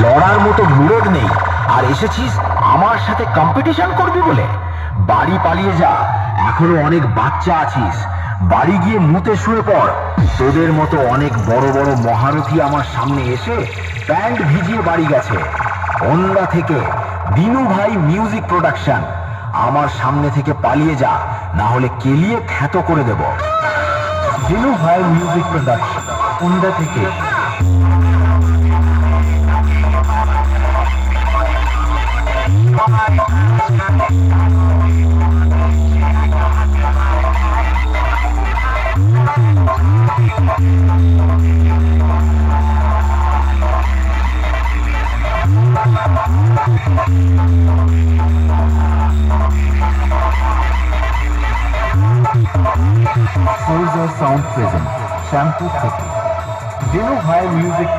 লড়ার মতো মুরদ নেই, আর এসেছিস আমার সাথে কম্পিটিশন করবি বলে? বাড়ি পালিয়ে যা, এখনো অনেক বাচ্চা আছিস। বাড়ি গিয়ে মুতে শুয়ে পড়। তোদের মতো অনেক বড় বড় মহারথী আমার সামনে এসে প্যান্ট ভিজিয়ে বাড়ি গেছে। অন্যা থেকে দিনু ভাই মিউজিক প্রোডাকশন, আমার সামনে থেকে পালিয়ে যা, না হলে কেলিয়ে খ্যাত করে দেব। দিনু ভাই মিউজিক প্রোডাকশন, অন্যা থেকে। Souls Sound present, শ্যামপুর থেকে। দিনু ভাই মিউজিক